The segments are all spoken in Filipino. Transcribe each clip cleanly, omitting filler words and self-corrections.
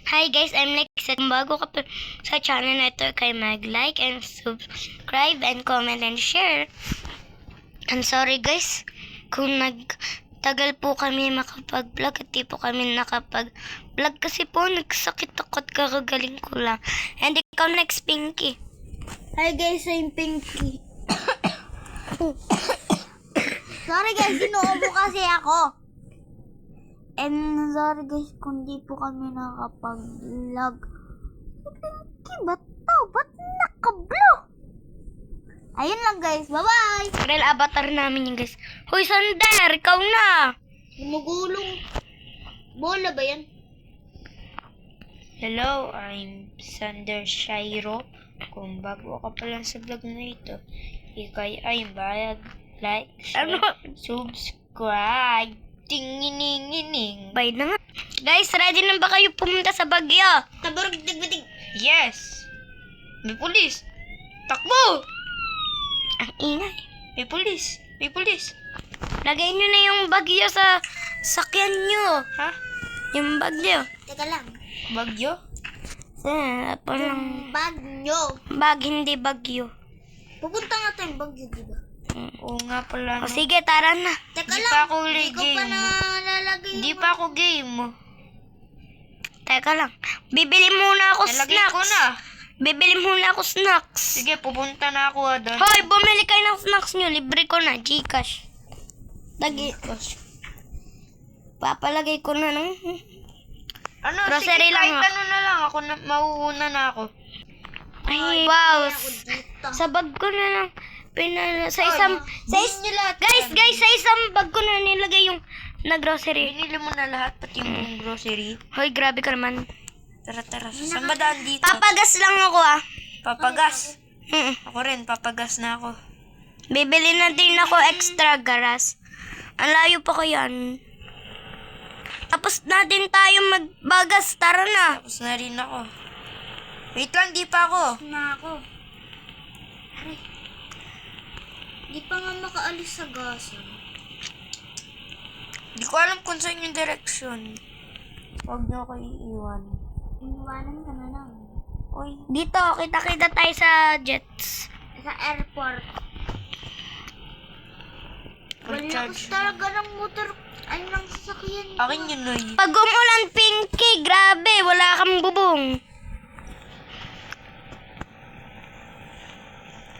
Hi guys, I'm Lex. Kung bago ka pa sa channel na ito, kay mag-like and subscribe and comment and share. I'm sorry guys, kung nagtagal po kami makapag-vlog at di po kami nakapag-vlog kasi po nagsakit ako at kakagaling ko lang. And ikaw next, Pinky. Hi guys, I'm Pinky. Sorry guys, inuubo kasi ako. And sorry guys, kung di po kami nakapag-vlog. Pinky, ba't naka-blue? Ayun lang guys, bye-bye! Real avatar namin yung guys. Hoy, Sander, ikaw na! Gumugulong. Bola ba yan? Hello, I'm Sander Shairo. Kung bago ka pa lang sa vlog na ito, ikay ay bayad, like, share, subscribe, tinginingining. Bye na nga. Guys, ready na ba kayo pumunta sa Bagyo? Tabarog digbidig. Yes. May pulis. Takbo! Ang ingay. May pulis. May pulis. Lagay nyo na yung Bagyo sa sakyan nyo. Ha? Yung Bagyo. Teka lang. Bagyo? Parang Bagyo. bag, hindi Bagyo. Pupunta nga tayong Bagyo, diba? Oo nga pala. O sige, tara na. Teka Di lang, pa ako hindi ko pa game. nalalagay Hindi yung- pa ako game. Teka lang. Bibili muna ako Nalagay snacks. ko na. Bibili muna ako snacks. Sige, pupunta na ako doon. Hoy, bumili kayo ng snacks nyo. Libre ko na. Gcash. Papalagay ko na ng... Ano, Grocery sige, lang kahit ako. ano na lang. Ako na, mauuna na ako. Ay, wow. Ako dito. Sa bag ko na lang. Sa isang... Guys, Guys, sa isang bag ko na nilagay yung na grocery. binili mo na lahat, pati yung buong grocery. Hoy, grabe ka naman. Tara, tara. Saan ba daan dito? Papagas lang ako ah. Papagas. Mm. Ako rin, papagas na ako. Bibili na din ako extra garas. Ang layo pa kayan. Tapos na din tayo magbagas. Tara na. Tapos na rin ako. Wait lang, di pa ako. Na ako. Aray. Di pa nga makaalis sa gasa. Di ko alam kung saan yung direksyon. Huwag niyo ako iiwan. Iniwanan ka na lang. Uy, Dito, kita-kita tayo sa jets. Sa airport. full Wala charge. talaga ng motor. Ay, ng sasakyan. Akin yun, Noy. Pag umulan, Pinky, grabe, wala kang bubong.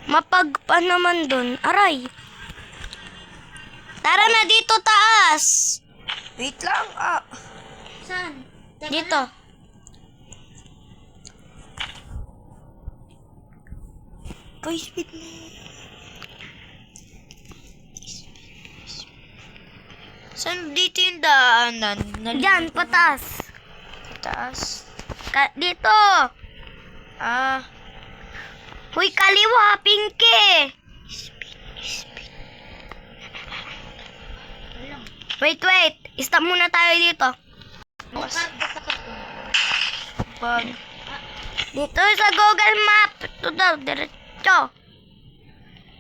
Mapagpa naman dun. Aray. Tara na dito, taas. Wait lang, ah. Saan? Teka Dito. lang. Boy, speed mo. Saan dito yung daanan? Diyan, pataas. Taas. Dito. Ah, Huy, kaliwa, Pinky. Wait. Stop muna tayo dito. pag... Dito sa Google Map. Ito daw, diretso.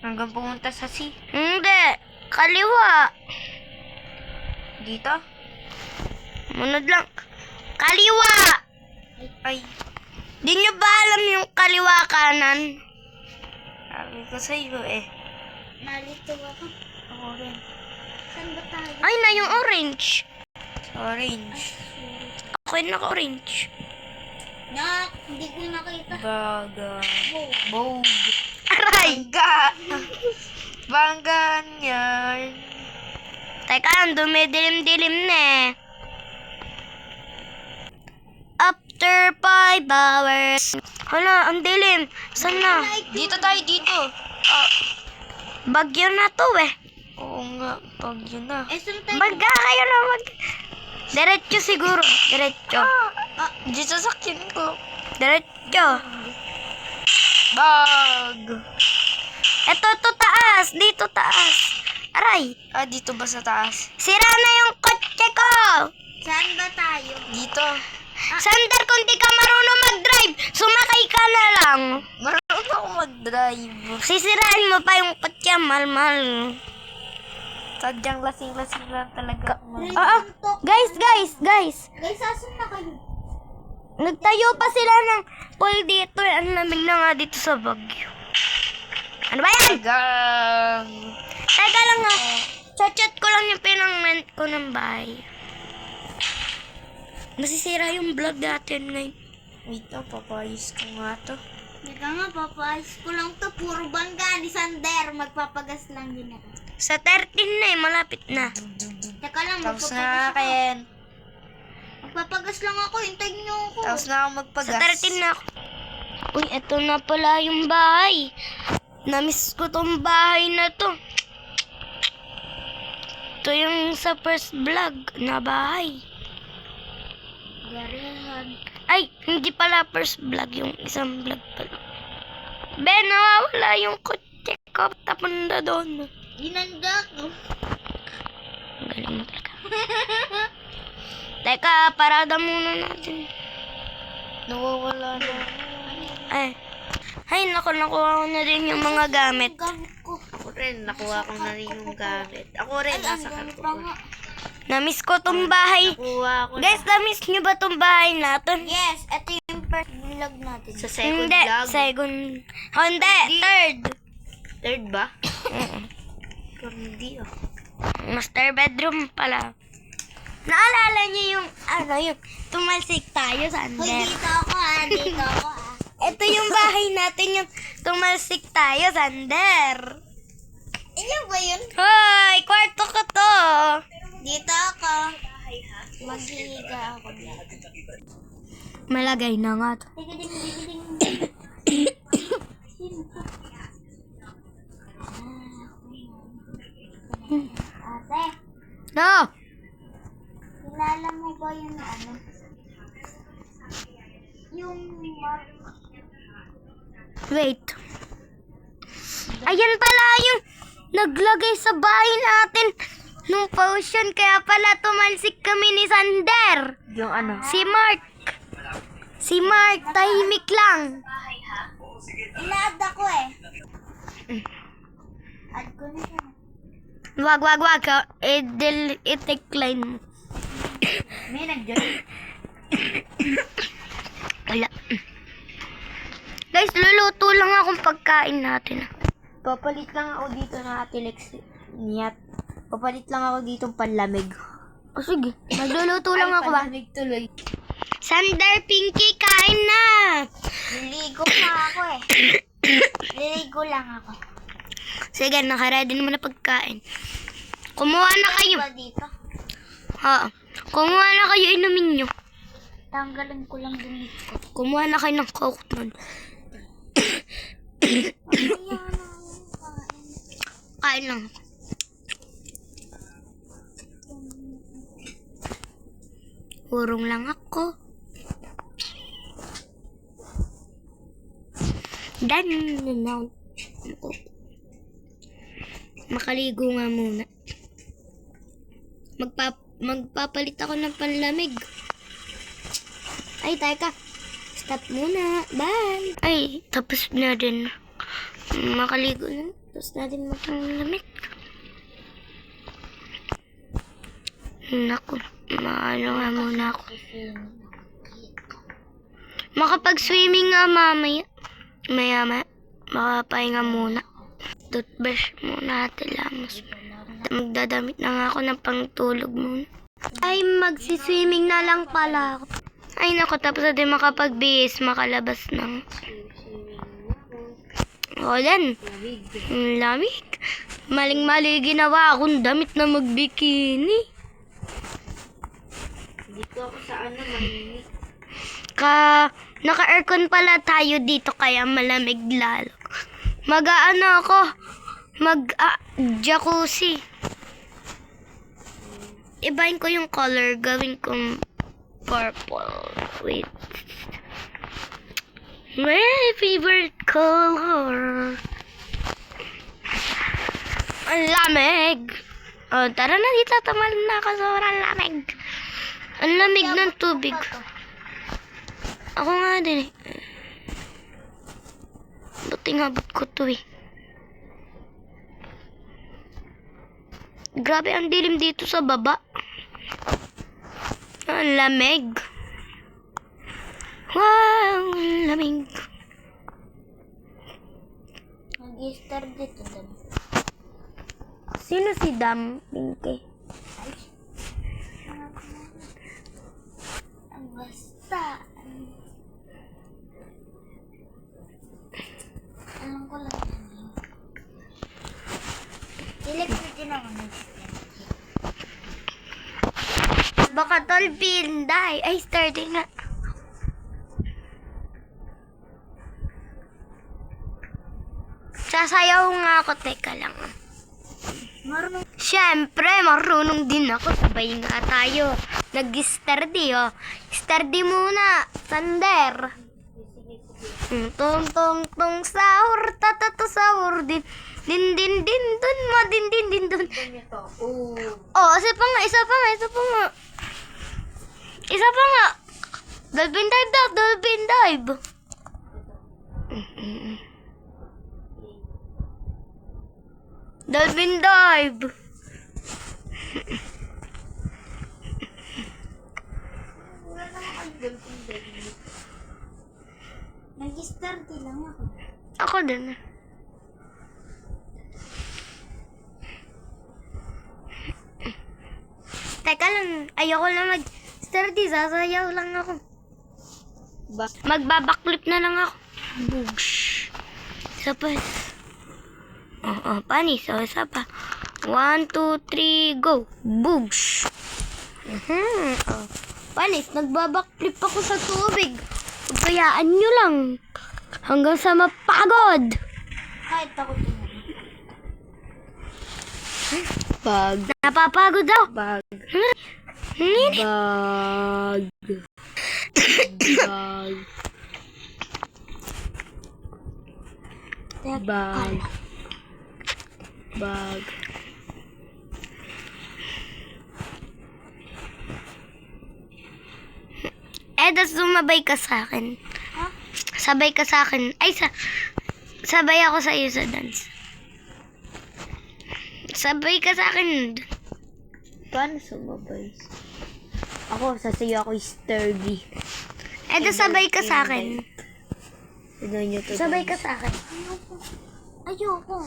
Hanggang pumunta sa sea. Hindi. Kaliwa. Dito? Munod lang. Kaliwa. Ay, Di nyo ba alam yung kaliwa kanan? sabi ko sa'yo eh. Nalito ako. Ako rin. Saan ba tayo? Ay na yung orange. Orange. Ako yung naka-orange. Hindi ko nakita. Baga. Oh. Bold. Aray! Bangga. Bangga yan. Teka lang, dumidilim-dilim na eh. After 5 hours. Hala, ang dilim. Saan na? Dito tayo, dito. Ah, Bagyo na to eh. oo nga. Pag yun na. Eh, saan tayo? Baga kayo na Diretso siguro. Diretso. Dito sa sakyan ko. Diretso. Bag. Eto, to taas. Dito taas. Aray. Ah, dito ba sa taas? Sira na yung kotse ko. Saan ba tayo? Dito. Sander, kung di ka marunong mag-drive, sumakay ka na lang. Marunong ako mag-drive. Sisirain mo pa yung kotse, mal-mal. Sadyang lasing-lasing lang talaga. Guys. Guys, asan na kayo? Nagtayo pa sila ng pool dito. Ang lamig na nga dito sa Baguio. Ano ba yan? Gang! Teka lang nga. Chat ko lang yung pinang-rent ko ng bahay. Masisira yung vlog natin ngayon. Wait, papayos ko nga to. Teka nga, papayos ko lang to. Puro bangga ni Sander. Magpapagas lang din ako. Sa 13 na eh, malapit na. Teka lang, Tapos magpapagas na ako. Ken. Magpapagas lang ako. Hintayin niyo ako. Tapos na ako magpagas. Sa 13 na ako. Uy, eto na pala yung bahay. Namiss ko tong bahay na to. Ito yung sa first vlog na bahay. Garihan. Ay, hindi pala first vlog, yung isang vlog pala. Ben, nawawala yung kotse ko. Tapanda doon. Ginanda ko. Ang galing mo talaga. Teka, parada muna natin. Nawawala na. Ay, nakuha ko na din yung mga gamit. Ang gamit ko. Ako rin, nakuha ko na rin yung gamit. Ako rin, Ay, ang nasa gamit karto pa ko. nga. Namiss ko tong bahay. Nakuha ko Guys, na. namiss nyo ba tong bahay natin? Yes, ito yung first vlog natin. Sa second Hindi, vlog. second. Hindi, third. Third ba? Pero hindi ah. Master bedroom pala. Naalala niyo yung, yung tumalsik tayo sa Hoy, Ander. dito ako ah. Dito ako ah. Ito yung bahay natin, yung tumalsik tayo sa Ander. Inyo ba yun? Hoy, kwarto ko to. Dito ako. Maghihiga ako dito. Malagay na nga to. Tiga ding, tiga ding. Ate, No. kilala mo ba yung ano? Yung mark. Wait. Ayan pala yung naglagay sa bahay natin nung potion. Kaya pala tumalsik kami ni Sander. Yung ano? Si Mark. Si Mark, tahimik lang. Ina-add ako eh. Add ko na siya. Wag. I-decline mo. May nag-join. Wala. Guys, luluto lang akong pagkain natin. Papalit lang ako dito na Ate Lexi. Niyat. Papalit lang ako dito panlamig. O sige, magluluto lang ako ba? Panlamig tuloy. Sander, Pinky, kain na! Liligo pa ako eh. Liligo lang ako. Sige, nakaready naman na pagkain. Kumuha na kayo. Ba dito? Ha, kumuha na kayo, inumin nyo. Tanggalin ko lang din ito. Kumuha na kayo ng coke nun. Kain lang ako. Urong lang ako. Dan. Makaligo nga muna. Magpapalit ako ng panlamig. Ay, teka. Stop muna. Bye. Ay, tapos na din. Makaligo na. Tapos na din magpanlamig. Naku. Maano nga muna ako. Makapag-swimming nga mamaya. Maya. Makapahinga muna. Toothbrush muna natin lamos. Magdadamit na nga ako ng pangtulog muna. Ay, magsiswimming na lang pala ako. Ay, naku, tapos na din makapagbihis, makalabas ng... O, yan. Ang lamig. Maling-mali ginawa akong damit na magbikini. Dito ako sa ano, mahinig. Naka-aircon pala tayo dito, kaya malamig lalo. Mag-ano ako, jacuzzi. Ibahin ko yung color, gawin kong purple. Wait. My favorite color. Ang lamig. Oh, tara na dito, tumalon na ako, sobrang lamig. Ang lamig ng tubig. Ako nga din eh. Buting habot ko to eh. Grabe ang dilim dito sa baba. Ang lamig. Wow, lamig. Mag-star dito din. Sino si Dam, Pinky? Ang basta. Alam ko lang yan eh. Electric din ako nag-star. Baka Dolphin, die. Ay, starting na. Sasayaw nga ako. Teka lang. Marunong. Siyempre, marunong din ako. Sabay nga tayo. Nag-sturdy, oh. Sturdy muna. Sander. Tong tong tong sahur. Tatato sahur din. Din din din dun mo. Din din din dun. Oh, isa pa nga. Isa pa nga. Isa pa nga. Isa pa nga. Dolphin dive daw. Dolphin dive. Dolphin dive. Nag-star din lang ako. Ako din. Teka lang. Ayoko na mag-sturdy. Sasayaw lang ako. Magbabackflip na lang ako. Boogs. Isa pa. Panis. Isa pa. 1, 2, 3, go. Boogs. Panis. Nagbabackflip ako sa tubig. Pagkayaan nyo lang. Hanggang sa mapagod. Kahit ako din. Bag. Napapagod daw. Bag. Hindi. Bag. Bag. Bag. Bag. Das sumabay ka sa akin. Ha? Sabay ka sa akin. Ay, sabay ako sa iyo sa dance. Sabay ka sa akin. Paano sumabay? Ako, sasayo ako sturdy. Das sabay ka sa akin. Tignan nyo to. Sabay ka sa akin. Ayoko.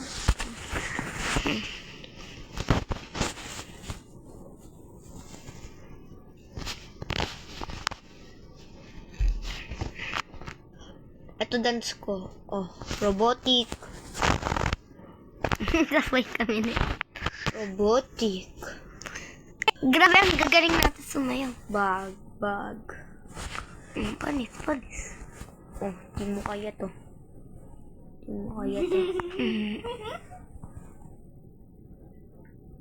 Ito dance ko. Oh, robotic. Sabay kami na. Robotic. Grabe, ang gagaling natin sumayaw. Bag. Bag. Panis. Oh, di mo kaya to. Di mo kaya to.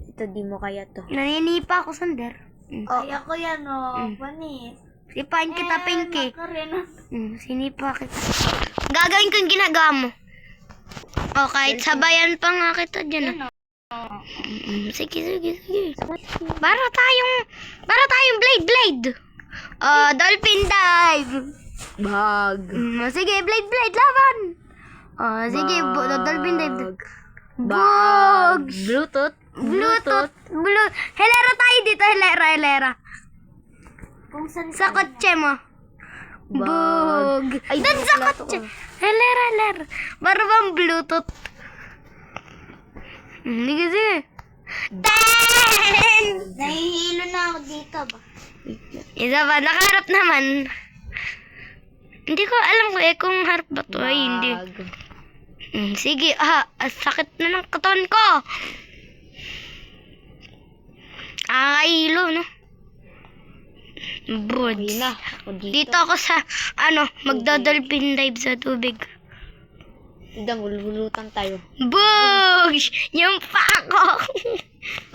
Ito, di mo kaya to. Naninipa ako, Sander. Kaya ko yan panis. Sipain kita, Pinky. Ka rin. Sinipa kita. Gagawin ko yung ginagawa mo. O, kahit sabayan pa nga kita dyan. Sige. Para tayong blade. Dolphin dive. Bag. Sige, blade, laban. Sige, dolphin dive. Bag. Bugs. Bluetooth. Helera tayo dito, helera. Kung saan Sa kotse mo. Bag. Bug. Doon sa kotse. Helera. Para bang Bluetooth. Sige. 10! Nahihilo na ako dito ba? Isa ba? Nakaharap naman. Hindi ko alam kung harap ba to. Ay, hindi. Bag. Sige, sakit na ng katawan ko. Nakakahilo, no? Buds. Okay na. Ako Dito ako sa, magdodolphin dive sa tubig. Tignan, bululutan tayo. Bugs! Yung pa ako.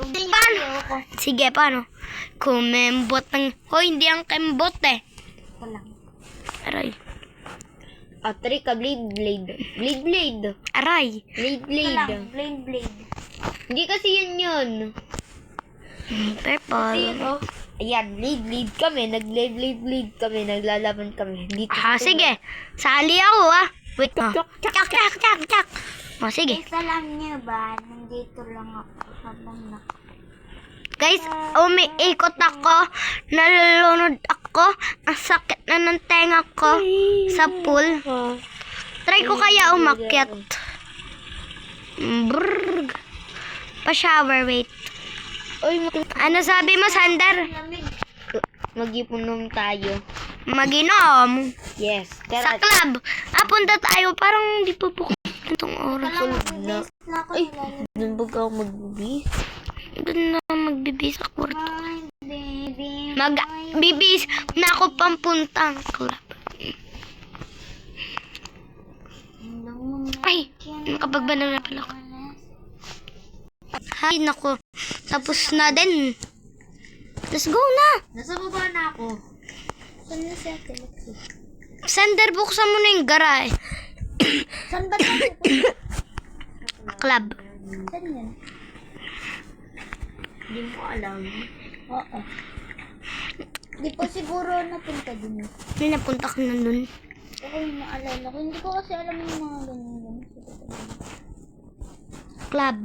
Paano? Ayoko. Sige, paano? Kumembot ng... Hoy, hindi ang kembot eh. Walang. Aray. Atri ka, blade. Aray. Walang. Blade. Hindi kasi yun. Purple. Oh. Ayan, blade kami. Nag-blade kami. Naglalaban kami. Dito Sige. Sali ako, Wait. Chak. Sige. Isa lang niyo ba? Nandito lang ako habang Guys, umiikot ako. Nalulunod ako. Ang sakit na ng tenga ko sa pool. Try ko kaya umakyat. Brrr. Pa-shower, wait. Uy, Ano sabi mo, Sander? mag-ipunom tayo. Maginom. Yes. Sa club. Punta tayo. Parang di pa bukas itong oras. Na. Na ako Ay, nila. doon ba ako magbibis? Doon na magbibis sa kwarto. My baby. Magbibis na ako pampuntang club. Ay, nakapagbanaw na pala ako. Hay, naku. Tapos na din. Let's go na. Nasa baba na ako. Saan na si Ate Lexi? Sander, buksan mo na yung garay. Saan ba tayo? Club. Saan yan? Hindi mo alam. Oo. Di pa siguro napunta din. May napunta ka na dun. Ako yung maalala ko. Hindi ko kasi alam yung mga ganyan. Club.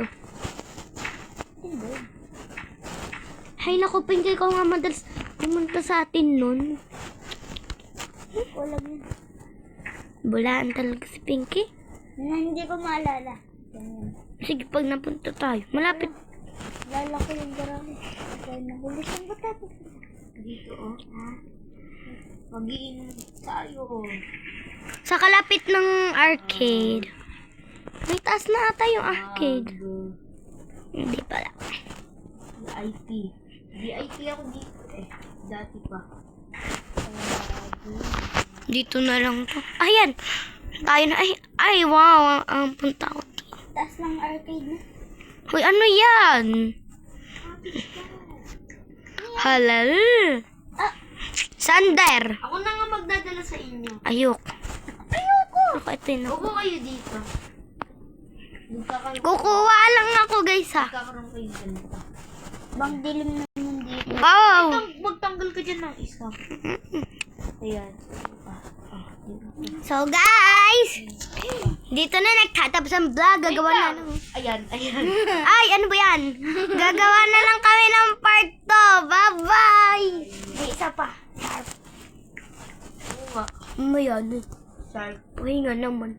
Hindi. Hay, naku, Pinky, ikaw nga madalas pumunta sa atin nun. Wala yun. Bulaan talaga si Pinky. Hindi ko maalala. Ganyan. Sige, pag napunta tayo. Malapit. Lala ko yung garami. Kaya nahuli. Saan ba tayo? Dito, oh. Ha? Mag-iinom tayo. Sa kalapit ng arcade. May taas na ata yung arcade. Hindi pala. VIP. VIP ako dito eh. Dati pa. Dito na lang to. Ayan. Tayo na. Ay, wow. Ang punta ko. Taas ng arcade na. Hoy, ano yan? Halal. Sander. Ako na nga magdadala sa inyo. Ayoko. Ayoko. Ito yun ako. Upo kayo dito. Kukuha lang ako, guys, ha. Magkakaroon kayo ganito. Bang dilim naman dito. Oh. Magtanggal ka dyan ng isa. Ayan. So, guys. Dito na nagtatapos ang vlog. Gagawa na lang. Ayan, ayan. Ay, ano ba yan? Gagawa na lang kami ng part 2. Bye-bye. May isa pa. Oo nga. Mayan. Sharp. Pahinga naman.